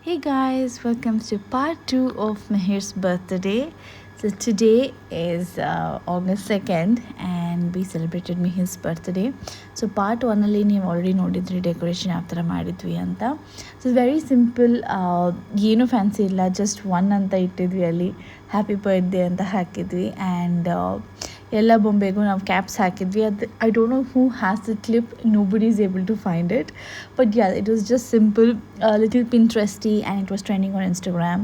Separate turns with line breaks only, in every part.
Hey guys, welcome to part 2 of Meher's birthday. So today is August 2nd and we celebrated Meher's birthday. So part 1 ಅಲ್ಲಿ ನೀವು already ನೋಡಿದ್ರಿ decoration ಯಾವ ಥರ ಮಾಡಿದ್ವಿ ಅಂತ. So very simple, ಏನೂ fancy ಇಲ್ಲ, ಜಸ್ಟ್ 1 ಅಂತ ಇಟ್ಟಿದ್ವಿ, ಅಲ್ಲಿ ಹ್ಯಾಪಿ ಬರ್ತ್ಡೇ ಅಂತ ಹಾಕಿದ್ವಿ. ಆ್ಯಂಡ್ ಎಲ್ಲ ಬೊಂಬೆಗೂ ನಾವು ಕ್ಯಾಪ್ಸ್ ಹಾಕಿದ್ವಿ. ಅದು I don't know who has the clip, nobody is able to find it, but ya it was just simple, little Pinteresty and it was trending on Instagram.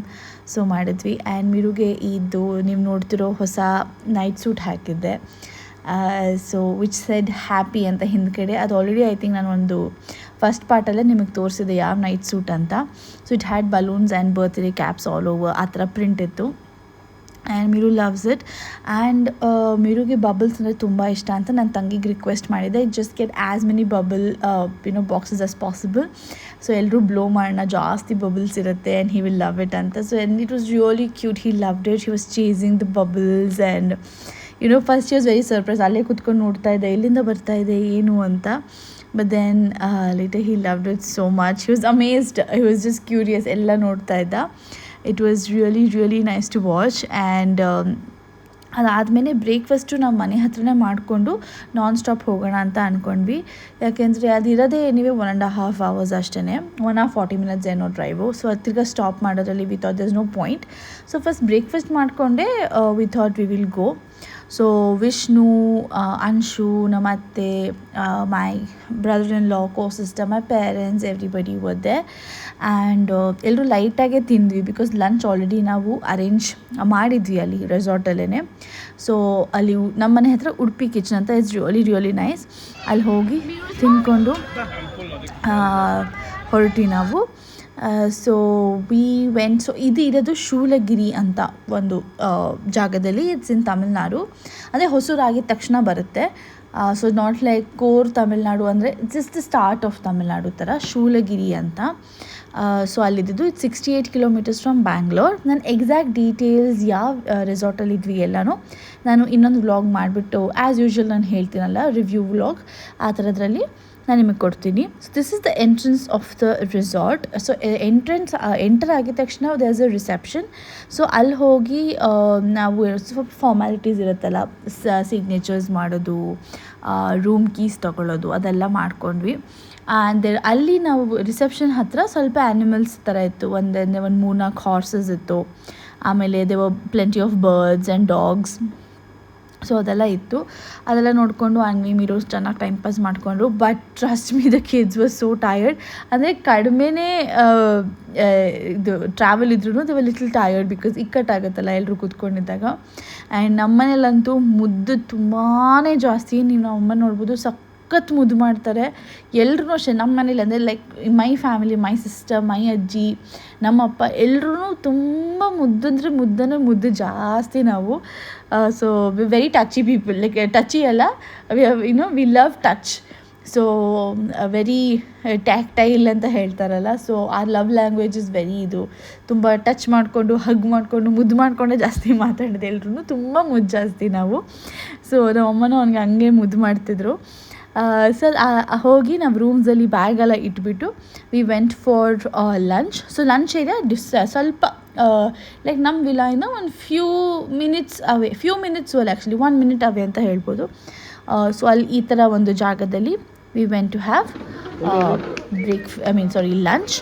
So ಮಾಡಿದ್ವಿ. And ಮಿರುಗೆ ಇದು ನೀವು ನೋಡ್ತಿರೋ ಹೊಸ ನೈಟ್ ಸೂಟ್ ಹಾಕಿದ್ದೆ, so which said happy ಅಂತ ಹಿಂದ್ಗಡೆ. ಅದು ಆಲ್ರೆಡಿ ಐ ಥಿಂಕ್ ನಾನು ಒಂದು ಫಸ್ಟ್ ಪಾರ್ಟಲ್ಲೇ ನಿಮಗೆ ತೋರಿಸಿದೆ ಯಾವ ನೈಟ್ ಸೂಟ್ ಅಂತ. So it had balloons and birthday caps all over, ಆ ಥರ ಪ್ರಿಂಟ್ ಇತ್ತು. And Miru loves it. And ಮಿರುಗೆ ಬಬಲ್ಸ್ ಅಂದರೆ ತುಂಬ ಇಷ್ಟ ಅಂತ ನನ್ನ ತಂಗಿಗೆ ರಿಕ್ವೆಸ್ಟ್ ಮಾಡಿದೆ, just get as many bubble boxes as possible. So ಎಲ್ಲರೂ ಬ್ಲೋ ಮಾಡೋಣ, ಜಾಸ್ತಿ ಬಬಲ್ಸ್ ಇರುತ್ತೆ and he will love it ಅಂತ. So and it was really cute, he loved it, he was chasing the bubbles. And first he was very surprise, ಅಲ್ಲೇ ಕೂತ್ಕೊಂಡು ನೋಡ್ತಾ ಇದ್ದೆ ಎಲ್ಲಿಂದ ಬರ್ತಾ ಇದೆ ಏನು ಅಂತ. But then later he loved it so much, he was amazed, he was just curious, ಎಲ್ಲ ನೋಡ್ತಾ ಇದ್ದ. It was really nice to watch. And ಅದಾದಮೇಲೆ ಬ್ರೇಕ್ಫಾಸ್ಟು ನಾವು ಮನೆ ಹತ್ರನೇ ಮಾಡಿಕೊಂಡು ನಾನ್ ಸ್ಟಾಪ್ ಹೋಗೋಣ ಅಂತ ಅಂದ್ಕೊಂಡ್ವಿ. ಯಾಕೆಂದರೆ ಅದಿರೋದೇ ಎನಿವೆ 1.5 hours ಅಷ್ಟೇ, 1 hour 40 minutes ಏನೋ ಡ್ರೈವು. ಸೊ ತಿರ್ಗಾ ಸ್ಟಾಪ್ ಮಾಡೋದ್ರಲ್ಲಿ we thought there is no point. So first breakfast ಮಾಡಿಕೊಂಡೆ we thought we will go. So Vishnu, Anshu, ನಮ್ಮ ಅತ್ತೆ, my brother in law, co sister, my parents, everybody were and ಎಲ್ಲರೂ ಲೈಟಾಗೇ ತಿಂದ್ವಿ because lunch already ನಾವು arrange ಮಾಡಿದ್ವಿ ಅಲ್ಲಿ ರೆಸಾರ್ಟಲ್ಲೇ. ಸೊ ಅಲ್ಲಿ ನಮ್ಮ ಮನೆ ಹತ್ರ ಉಡುಪಿ ಕಿಚನ್ ಅಂತ, ಇಟ್ಸ್ ರಿಯಲಿ ನೈಸ್. ಅಲ್ಲಿ ಹೋಗಿ ತಿಂದ್ಕೊಂಡು ಹೊರಟ್ವಿ ನಾವು. So we went. ಸೊ ಇದು ಇರೋದು ಶೂಲಗಿರಿ ಅಂತ ಒಂದು ಜಾಗದಲ್ಲಿ, ಇಟ್ಸ್ ಇನ್ ತಮಿಳ್ನಾಡು. ಅಂದರೆ ಹೊಸೂರು ಆಗಿದ ತಕ್ಷಣ ಬರುತ್ತೆ. So not like core Tamil Nadu, ಅಂದರೆ just the start of Tamil Nadu ಥರ ಶೂಲಗಿರಿ ಅಂತ. ಸೊ ಅಲ್ಲಿದ್ದು ಇಟ್ಸ್ 68 kilometers ಫ್ರಮ್ ಬ್ಯಾಂಗ್ಳೂರ್. ನಾನು ಎಕ್ಸಾಕ್ಟ್ ಡೀಟೇಲ್ಸ್ ಯಾವ ರೆಸಾರ್ಟಲ್ಲಿ ಇದ್ವಿ ಎಲ್ಲನೂ ನಾನು ಇನ್ನೊಂದು ವ್ಲಾಗ್ ಮಾಡಿಬಿಟ್ಟು ಆ್ಯಸ್ ಯೂಶ್ವಲ್ ನಾನು ಹೇಳ್ತೀನಲ್ಲ, ರಿವ್ಯೂ ವ್ಲಾಗ್ ಆ ಥರದ್ರಲ್ಲಿ ನಾನು ನಿಮಗೆ ಕೊಡ್ತೀನಿ. So this is the entrance of the resort. So enter ಆಗಿದ ತಕ್ಷಣ there is a reception. So ಅಲ್ಲಿ ಹೋಗಿ ನಾವು ಸ್ವಲ್ಪ ಫಾರ್ಮ್ಯಾಲಿಟೀಸ್ ಇರುತ್ತಲ್ಲ, ಸಿಗ್ನೇಚರ್ಸ್ ಮಾಡೋದು, ರೂಮ್ ಕೀಸ್ ತೊಗೊಳ್ಳೋದು, ಅದೆಲ್ಲ ಮಾಡ್ಕೊಂಡ್ವಿ. ಆ್ಯಂಡ್ ಅಲ್ಲಿ ನಾವು ರಿಸೆಪ್ಷನ್ ಹತ್ರ ಸ್ವಲ್ಪ ಆ್ಯನಿಮಲ್ಸ್ ಥರ ಇತ್ತು, ಒಂದು 3-4 ಹಾರ್ಸಸ್ ಇತ್ತು. ಆಮೇಲೆ there were plenty of birds and dogs. So ಅದೆಲ್ಲ ಇತ್ತು, ಅದೆಲ್ಲ ನೋಡಿಕೊಂಡು ಆ್ಯಂಡ್ ಮಿರು ಚೆನ್ನಾಗಿ ಟೈಮ್ ಪಾಸ್ ಮಾಡಿಕೊಂಡ್ರು. But trust me the kids was so tired. ಅಂದರೆ ಕಡಿಮೆನೇ ಇದು ಟ್ರಾವೆಲ್ ಇದ್ರೂ they were little tired because ಇಕ್ಕಟ್ಟಾಗುತ್ತಲ್ಲ ಎಲ್ಲರೂ ಕೂತ್ಕೊಂಡಿದ್ದಾಗ. ಆ್ಯಂಡ್ ನಮ್ಮನೇಲಂತೂ ಮುದ್ದು ತುಂಬಾ ಜಾಸ್ತಿ. ನೀವು ನಮ್ಮ ಅಮ್ಮ ನೋಡ್ಬೋದು, ಸಖತ್ ಮುದ್ದು ಮಾಡ್ತಾರೆ ಎಲ್ಲರೂ ಅಷ್ಟೇ. ನಮ್ಮ ಮನೇಲಿ ಅಂದರೆ like my family, my sister, my ಅಜ್ಜಿ, ನಮ್ಮಪ್ಪ ಎಲ್ಲರೂ ತುಂಬ ಮುದ್ದು ಜಾಸ್ತಿ ನಾವು. So very touchy people, like touchy ಅಲ್ಲ, we love touch. So very tactile ಅಂತ ಹೇಳ್ತಾರಲ್ಲ, ಸೊ ಆ ಲವ್ ಲ್ಯಾಂಗ್ವೇಜ್ ಇಸ್ ವೆರಿ ಇದು. ತುಂಬ ಟಚ್ ಮಾಡಿಕೊಂಡು, ಹಗ್ ಮಾಡಿಕೊಂಡು, ಮುದ್ದು ಮಾಡಿಕೊಂಡೆ ಜಾಸ್ತಿ ಮಾತಾಡಿದೆ ಎಲ್ಲರೂ, ತುಂಬ ಮುದ್ದು ಜಾಸ್ತಿ ನಾವು. ಸೊ ನಮ್ಮಮ್ಮನೂ ಅವ್ನಿಗೆ ಹಂಗೆ ಮುದ್ದು ಮಾಡ್ತಿದ್ರು. ಸೊ ಹೋಗಿ ನಾವು ರೂಮ್ಸಲ್ಲಿ ಬ್ಯಾಗೆಲ್ಲ ಇಟ್ಬಿಟ್ಟು we went for lunch. So lunch ಇದೆ ಸ್ವಲ್ಪ ಲೈಕ್ ನಮ್ಮ ವಿಲಾಯಿಂದ ಒಂದು ಫ್ಯೂ ಮಿನಿಟ್ಸ್ ಅಲ್ಲ, ಆ್ಯಕ್ಚುಲಿ 1 minute ಅವೇ ಅಂತ ಹೇಳ್ಬೋದು. ಸೊ ಅಲ್ಲಿ ಈ ಥರ ಒಂದು ಜಾಗದಲ್ಲಿ we went to have lunch.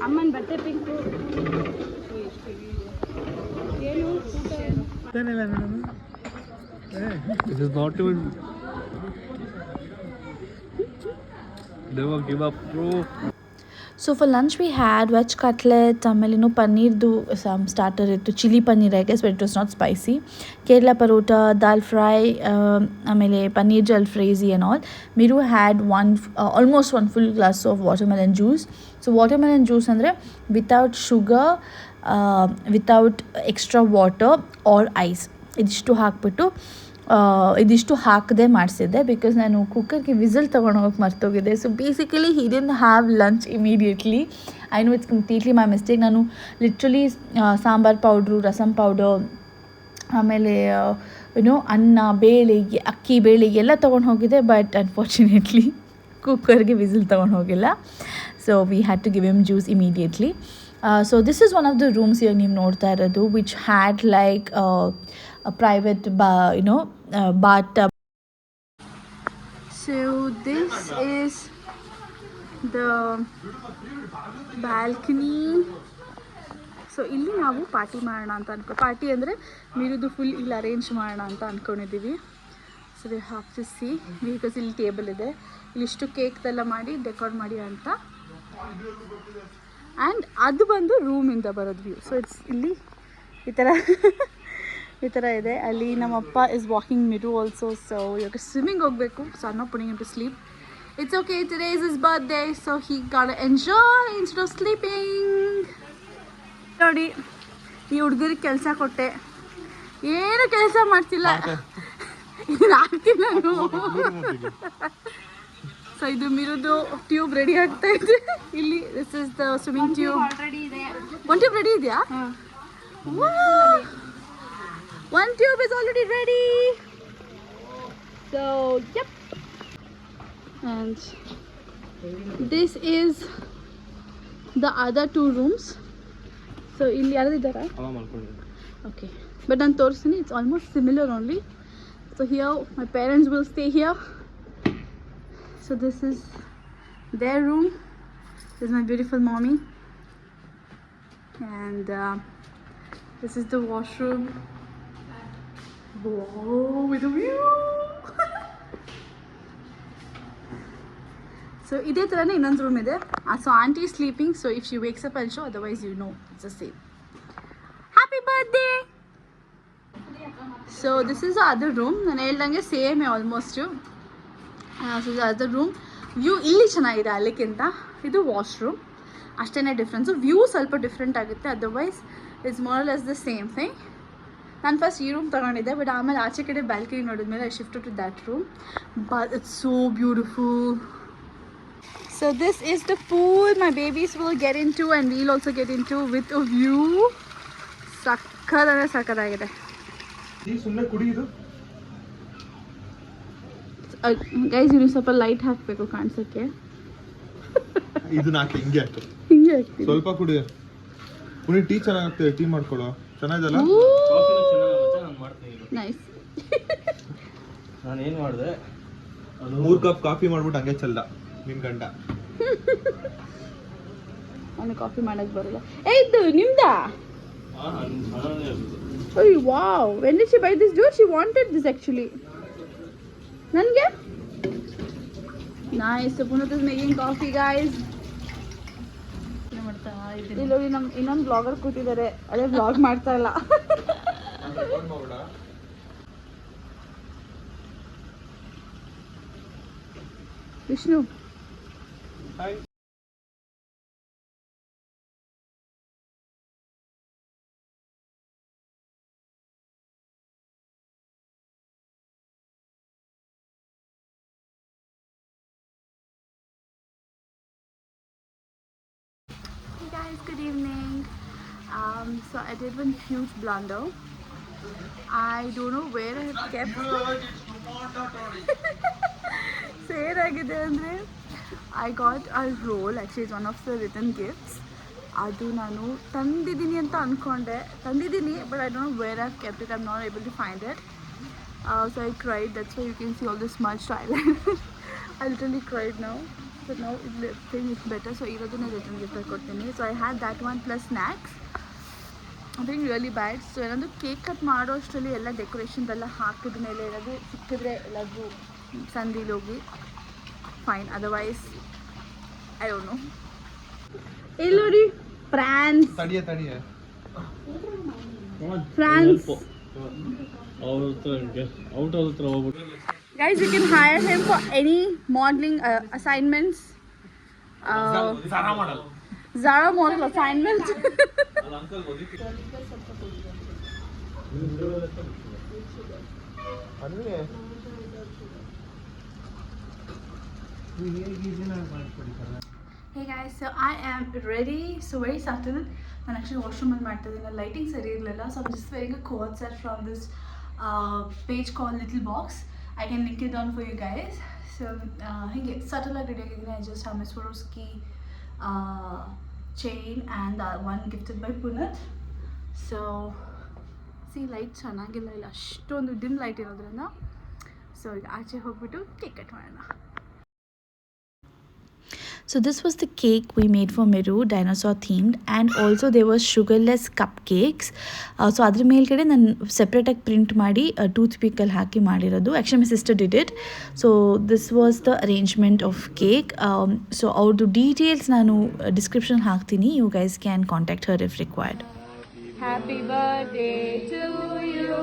ಅಮ್ಮನ ಬಟ್ಟೆ pink
This is not even. Never give up, bro.
So for lunch we had veg cutlet, ಆಮೇಲೆ ಪನ್ನೀರ್ದು ಸಮ್ ಸ್ಟಾರ್ಟರ್ ಇತ್ತು, chilli paneer I guess, but it was not spicy. Kerala paratha, dal fry, ಆಮೇಲೆ paneer jalfrezi and all. Miru had almost 1 full glass of watermelon juice. So watermelon juice ಅಂದರೆ without sugar, without extra water or ice, ಇದಿಷ್ಟು ಹಾಕದೆ ಮಾಡಿಸಿದ್ದೆ because ನಾನು ಕುಕ್ಕರ್ಗೆ whistle ತೊಗೊಂಡೋಗಕ್ಕೆ ಮರ್ತೋಗಿದ್ದೆ. So basically he didn't have lunch immediately. I know it's completely my mistake. ನಾನು literally sambar powder, rasam powder, ಆಮೇಲೆ ಅನ್ನ, ಬೇಳೆ, ಅಕ್ಕಿ ಬೇಳೆ ಎಲ್ಲ ತೊಗೊಂಡು ಹೋಗಿದ್ದೆ. ಬಟ್ ಅನ್ಫಾರ್ಚುನೇಟ್ಲಿ ಕುಕ್ಕರ್ಗೆ ವಿಸಿಲ್ ತೊಗೊಂಡು ಹೋಗಿಲ್ಲ. So we had to give him juice immediately. So this is one of the rooms ಇವಾಗ ನೀವು ನೋಡ್ತಾ ಇರೋದು, which had like private bath. So this is the balcony. So ಇಲ್ಲಿ ನಾವು ಪಾರ್ಟಿ ಮಾಡೋಣ ಅಂತ ಪಾರ್ಟಿ ಅಂದರೆ ಮೀರುದು ಫುಲ್ ಇಲ್ಲಿ ಅರೇಂಜ್ ಮಾಡೋಣ ಅಂತ ಅಂದ್ಕೊಂಡಿದ್ದೀವಿ. So we have to see, because ಇಲ್ಲಿ ಟೇಬಲ್ ಇದೆ, ಇಲ್ಲಿಷ್ಟು ಕೇಕ್ದೆಲ್ಲ ಮಾಡಿ ಡೆಕೋರ್ ಮಾಡಿ ಅಂತ. ಆ್ಯಂಡ್ ಅದು ಬಂದು ರೂಮಿಂದ ಬರೋದು ವ್ಯೂ. ಸೊ ಇಟ್ಸ್ ಇಲ್ಲಿ ಈ ಥರ ಇದೆ. ಅಲ್ಲಿ ನಮ್ಮಪ್ಪ ಇಸ್ ವಾಕಿಂಗ್ ಮಿರು ಆಲ್ಸೋ. ಸೊ ಇವಾಗ ಸ್ವಿಮ್ಮಿಂಗ್ ಹೋಗಬೇಕು. So I am not putting him to sleep. It's okay, today is his birthday, so he got enjoy instead of sleeping. ನೋಡಿ, ಈ ಹುಡುಗರಿಗೆ ಕೆಲಸ ಕೊಟ್ಟೆ, ಏನು ಕೆಲಸ ಮಾಡ್ತಿಲ್ಲ. ಹಾಕ್ತೀನಿ ನಾನು. ಸೊ ಇದು ಮಿರುದು ಟ್ಯೂಬ್ ರೆಡಿ ಆಗ್ತಾ ಇದೆ ಇಲ್ಲಿ. This is the swimming tube. One tube ready ಇದೆಯಾ? One tube is already ready. So yup. And this is the other 2 rooms. So ಇಲ್ಲಿ ಯಾರಿದ್ದಾರಾ? ಓಕೆ, ಬಟ್ ನಾನು ತೋರಿಸ್ತೀನಿ. It's almost similar only. So here my parents will stay here. So this is their room. This is my beautiful mommy. And this is the washroom. Wow, with a view. So ide tarane innond room ide. So auntie is sleeping, so if she wakes up I'll show, otherwise you know it's the same. Happy birthday. So this is the other room. ನಾನು ಹೇಳ್ದಂಗೆ same almost. So other room view ಇಲ್ಲಿ ಚೆನ್ನಾಗಿದೆ ಅಲ್ಲಿಗಿಂತ. ಇದು washroom, ಅಷ್ಟೇ difference. View ಸ್ವಲ್ಪ different ಆಗುತ್ತೆ, otherwise it's more less the same thing. ನಾನು ಫಸ್ಟ್ ಈ ರೂಮ್ ತೊಗೊಂಡಿದ್ದೆ, ಬಟ್ ಆಮೇಲೆ ಆಚೆ ಕಡೆ ಬ್ಯಾಲ್ಕನಿ ನೋಡಿದ್ಮೇಲೆ I shift to that room. But it's so beautiful. So this is the pool my babies will get into and will also get into with a view. ಸಕ್ಕತ್ತಾಗಿದೆ. Guys ನೀವು ಸ್ವಲ್ಪ light ಹಾಕಬೇಕು ಕಾಣಿಸೋಕ್ಕೆ.
ಇದನ್ನ ಹಾಕಿ ಹಿಂಗೆ
ಹಾಕ್ತೀನಿ.
ಸ್ವಲ್ಪ ಕುಡಿ. ಕುಡಿ, ಟೀ ಚೆನ್ನಾಗುತ್ತೆ. ಟೀ ಮಾಡ್ಕೊಳ್ಳೋ, ಚೆನ್ನಾಗಿದಲ್ಲ.
ನೈಸ್.
ನಾನು ಏನು ಮಾಡಿದೆ,
3 ಕಪ್ ಕಾಫಿ ಮಾಡ್ಬಿಟ್ಟು ಹಂಗೆ ಚೆಲ್ದ ನಿಮ್ ಗಂಡ.
ಅವನಿಗೆ ಕಾಫಿ ಮಾಡಕ್ ಬರಲ್ಲ. ಇದು ನಿಮ್ದಾ? ಅಯ್ಯೋ wow, when did she by this? Do she wanted this actually. ನನಗೆ ನೈಸ್. ಪುನಃ ಇಸ್ ಮೇಕಿಂಗ್ ಕಾಫಿ ಗಾಯ್ಸ್. ಇಲ್ಲಿ ನಮ್ಮ ಇನ್ನೊಂದು ಬ್ಲಾಗರ್ ಕೂತಿದ್ದಾರೆ, ಅದೇ ಬ್ಲಾಗ್ ಮಾಡ್ತಾ ಇಲ್ಲ. Vishnu guys, good evening. So I did one huge blunder. I don't know where I have kept. So ಏನಾಗಿದೆ ಅಂದರೆ, I got a roll. Actually it's one of the written gifts. ಅದು ನಾನು ತಂದಿದ್ದೀನಿ ಅಂತ ಅಂದ್ಕೊಂಡೆ. ತಂದಿದ್ದೀನಿ, but I don't know where I've kept it. I'm not able to find it. So I cried. That's why you can see all this smudged eyeliner. I literally cried now. So now it's better. So iroduna return gift ಕೊಡ್ತೀನಿ. So I had that one plus snacks. I think really bad. So ಏನಂದ್ರೆ cake cut ಮಾಡೋ ಅಷ್ಟರಲ್ಲಿ ಎಲ್ಲ decorations ಎಲ್ಲ ಹಾಕಿದ ಮೇಲೆ ಏನಾದರೂ ಸಿಕ್ಕಿದ್ರೆ ಎಲ್ಲಾದರೂ ಸಂದಿಲಿ ಹೋಗಿ fine, otherwise I don't no. ಇಲ್ಲಿ ನೋಡಿ France. France guys, you can hire him for any modeling assignments. Zara model assignments. Hey guys, so I am ready. So very subtle. ನಾನು ಆ್ಯಕ್ಚುಲಿ ವಾಶ್ರೂಮಲ್ಲಿ ಮಾಡ್ತಾ ಇದ್ದೀನಿ, ಲೈಟಿಂಗ್ ಸರಿ ಇರಲಿಲ್ಲ. So I'm just wearing a quote set from this page called Little Box. I can link it down for you guys. So ಹೀಗೆ ಸಟಲಾಗಿ ready ಆಗಿದ್ದೀನಿ. I just have my Swarovski chain and one gifted by Punat. So C light ಚೆನ್ನಾಗಿಲ್ಲ, ಇಲ್ಲ ಅಷ್ಟೊಂದು dim light ಇರೋದ್ರಿಂದ. So ಈಗ ಆಚೆ ಹೋಗ್ಬಿಟ್ಟು cake cut ಮಾಡೋಣ. So this was the cake we made for Miru, dinosaur themed, and also there was sugarless cupcakes. So ಅದ್ರ ಮೇಲ್ಗಡೆ ನಾನು ಸೆಪ್ರೇಟಾಗಿ ಪ್ರಿಂಟ್ ಮಾಡಿ ಟೂತ್ ಪಿಕಲ್ಲಿ ಹಾಕಿ ಮಾಡಿರೋದು. Actually my sister did it. So this was the arrangement of cake. So ಅವ್ರದ್ದು details ನಾನು description ಹಾಕ್ತೀನಿ. You guys can contact her if required.
Happy birthday to you.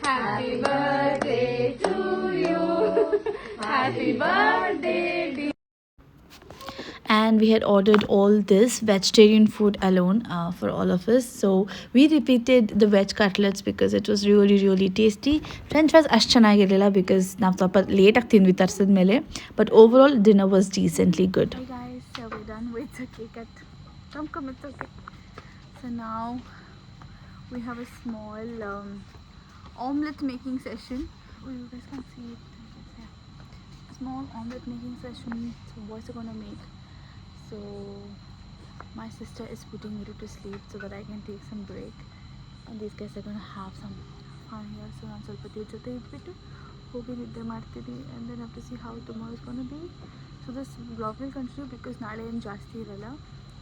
Happy birthday to you. Happy birthday dear.
And we had ordered all this vegetarian food alone for all of us. So we repeated the veg cutlets because it was really really tasty. French fries ಅಷ್ಟು ಚೆನ್ನಾಗಿರಲಿಲ್ಲ because ನಾವು ಸ್ವಲ್ಪ ಲೇಟಾಗಿ ತಿಂದ್ವಿ ತರಿಸಿದ ಮೇಲೆ. But overall dinner was decently good. Hey guys, so we're done with the cake at come it's okay. So now we have a small omelette making session. Oh, you guys can see it. Yeah. Small omelette making session. So boys are gonna make. So my sister is putting Miru to sleep so that I can take some break, and these guys are gonna have some fun here. So ನಾನು ಸ್ವಲ್ಪ ಹೊತ್ತು ಜೊತೆ ಇದ್ಬಿಟ್ಟು ಹೋಗಿ ನಿದ್ದೆ ಮಾಡ್ತೀನಿ, and then have to see how tomorrow is gonna be. So this vlog will continue because ನಾಳೆ ಏನು ಜಾಸ್ತಿ ಇರಲ್ಲ,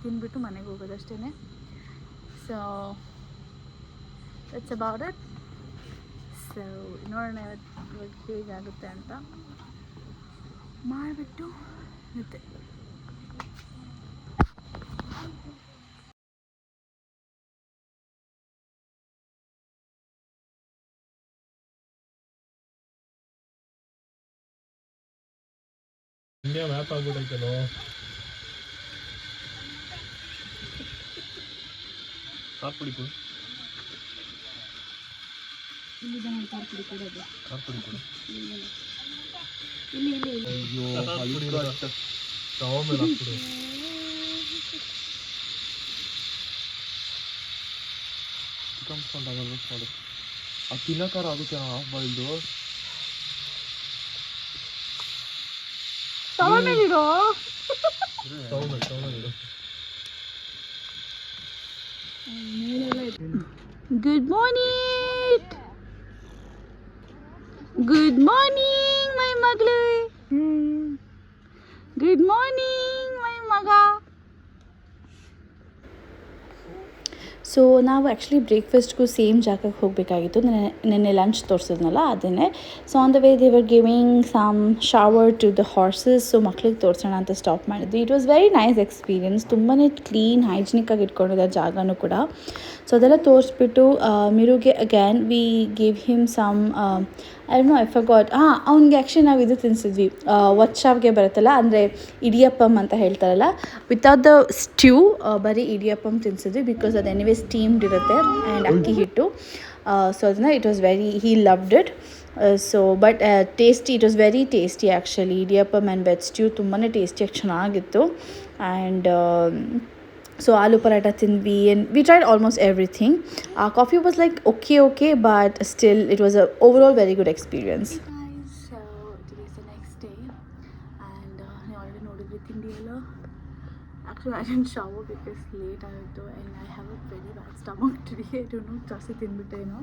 ತಿಂದ್ಬಿಟ್ಟು ಮನೆಗೆ ಹೋಗೋದಷ್ಟೇ. So that's about it. So ನೋಡೋಣ ಇವತ್ತು ಹೇಗಾಗುತ್ತೆ ಅಂತ ಮಾಡಿಬಿಟ್ಟು ನಿದ್ದೆ.
ಇಂಡಿಯಾ ಮ್ಯಾಪ್ ಆಗ್ಬಿಟ್ಟೈತಲ್ಲೋ. ಖಾರ ಪುಡಿ ಕೊಡು. ಖಾರ ಪುಡಿ ಕೊಡು. ಅಯ್ಯೋ ಸ್ಟವ್ ಮೇಲೆ ಹಾಕ್ಬಿಡು. ಚಿಕನ್ ಮಾಡು. ಅದು ತಿನ್ನೋಕಾರ ಆಗುತ್ತೆ ಹಾಫ್ ಬಾಯ್ಲ್ಡು.
ಸ್ಟವ್ ಮೇಲಿಡು.
Good morning. Good morning, my maglu. Good morning, my maga. So ನಾವು ಆ್ಯಕ್ಚುಲಿ ಬ್ರೇಕ್ಫಾಸ್ಟ್ಗೂ ಸೇಮ್ ಜಾಗಕ್ಕೆ ಹೋಗಬೇಕಾಗಿತ್ತು. ನೆನ್ನೆ ಲಂಚ್ ತೋರಿಸಿದ್ನಲ್ಲ ಅದನ್ನೇ. So on the way they were giving some shower to the horses. So ಮಕ್ಳಿಗೆ ತೋರಿಸೋಣ ಅಂತ ಸ್ಟಾಪ್ ಮಾಡಿದ್ವಿ. It was very nice experience. ತುಂಬಾ ಕ್ಲೀನ್ ಹೈಜಿನಿಕ್ಕಾಗಿ ಇಟ್ಕೊಂಡಿದ್ದಾರೆ ಜಾಗನೂ ಕೂಡ. ಸೊ ಅದೆಲ್ಲ ತೋರಿಸ್ಬಿಟ್ಟು ಮಿರುಗೆ again we give him some I don't know I forgot. ಅವ್ನಿಗೆ ಆ್ಯಕ್ಚುಲಿ ನಾವು ಇದು ತಿನ್ನಿಸಿದ್ವಿ, ಒಚ್ಚಾವ್ಗೆ ಬರುತ್ತಲ್ಲ, ಅಂದರೆ ಇಡಿಯಪ್ಪಮ್ ಅಂತ ಹೇಳ್ತಾರಲ್ಲ, ವಿತೌಟ್ ದ ಸ್ಟ್ಯೂ, ಬರೀ ಇಡಿಯಪ್ಪಮ್ ತಿನ್ನಿಸಿದ್ವಿ ಬಿಕಾಸ್ ಅದು ಎನಿವೇ ಸ್ಟೀಮ್ಡ್ ಇರುತ್ತೆ ಆ್ಯಂಡ್ ಅಕ್ಕಿ ಹಿಟ್ಟು. ಸೊ ಅದನ್ನು it was very he loved it. So but tasty, it was very tasty actually. Idiyappam and veg stew ತುಂಬಾ ಟೇಸ್ಟಿಯಾಗಿ ಚೆನ್ನಾಗಿತ್ತು. ಆ್ಯಂಡ್ ಸೊ ಆಲೂ ಪರಾಟ ತಿಂದ್ವಿ and we tried almost everything. Coffee was like okay but still it was a overall very good experience. So it is the next day and ನೀವು already ನೋಡಿದ್ವಿ ತಿಂಡಿ ಎಲ್ಲ. Actually I didn't shower because late ಆಗಿತ್ತು and I have a very bad stomach today. I don't know, ಜಾಸ್ತಿ ತಿಂದ್ಬಿಟ್ಟೇನೋ.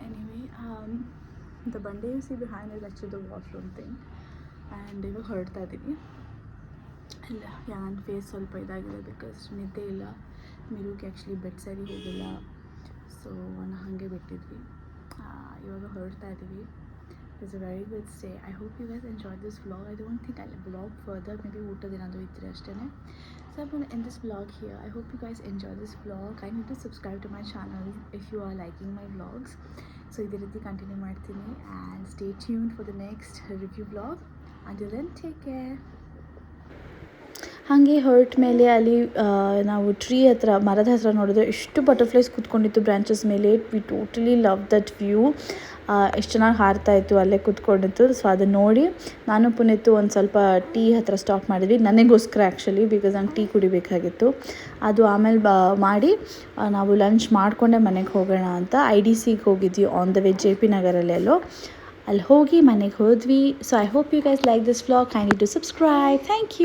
Anyway the ಬಂಡೆ you see behind is actually the washroom thing. And ಇವಾಗ ಹೊರಡ್ತಾ ಇದ್ದೀವಿ. ಇಲ್ಲ ನನ್ನ ಫೇಸ್ ಸ್ವಲ್ಪ ಇದಾಗಿದೆ ಬಿಕಾಸ್ ನಿದ್ದೆ ಇಲ್ಲ. ಮಿರುಗೆ ಆ್ಯಕ್ಚುಲಿ ಬೆಡ್ ಸರಿ ಹೋಗಿಲ್ಲ. ಸೊ ಹಾಗೆ ಬಿಟ್ಟಿದ್ವಿ. ಇವಾಗ ಹೊರಡ್ತಾ ಇದ್ದೀವಿ. It's a very good stay. I hope you guys enjoy this vlog. I don't think I vlog further. Maybe ಊಟದ ಏನಾದರೂ ಇದ್ದರೆ ಅಷ್ಟೇ. So I want end this vlog here. I hope you guys enjoy this vlog. I need to subscribe to my channel if you are liking my vlogs. So ಇದೇ ರೀತಿ continue ಮಾಡ್ತೀನಿ. And stay tuned for the next review vlog. Until then take care. ಹಾಗೆ ಹೊರಟ ಮೇಲೆ ಅಲ್ಲಿ ನಾವು tree ಹತ್ರ, ಮರದ ಹತ್ರ ನೋಡಿದ್ರೆ ಎಷ್ಟು ಬಟರ್ಫ್ಲೈಸ್ ಕೂತ್ಕೊಂಡಿತ್ತು ಬ್ರಾಂಚಸ್ ಮೇಲೆ. We totally love that view. ಎಷ್ಟು ಚೆನ್ನಾಗಿ ಹಾರ್ತಾಯಿತ್ತು ಅಲ್ಲೇ ಕೂತ್ಕೊಂಡಿತ್ತು. ಸೊ ಅದನ್ನು ನೋಡಿ ನಾನು ಪುನೀತು ಒಂದು ಸ್ವಲ್ಪ ಟೀ ಹತ್ರ ಸ್ಟಾಪ್ ಮಾಡಿದ್ವಿ, ನನಗೋಸ್ಕರ ಆ್ಯಕ್ಚುಲಿ, ಬಿಕಾಸ್ ನಂಗೆ ಟೀ ಕುಡಿಬೇಕಾಗಿತ್ತು. ಅದು ಆಮೇಲೆ ಮಾಡಿ ನಾವು ಲಂಚ್ ಮಾಡಿಕೊಂಡೆ ಮನೆಗೆ ಹೋಗೋಣ ಅಂತ IDCಗೆ ಹೋಗಿದ್ವಿ, ಆನ್ ದ ವೇ JP ನಗರಲ್ಲೆಲ್ಲೋ. ಅಲ್ಲಿ ಹೋಗಿ ಮನೆಗೆ ಹೋದ್ವಿ. So I hope you guys like this vlog. Kindly to subscribe. Thank you.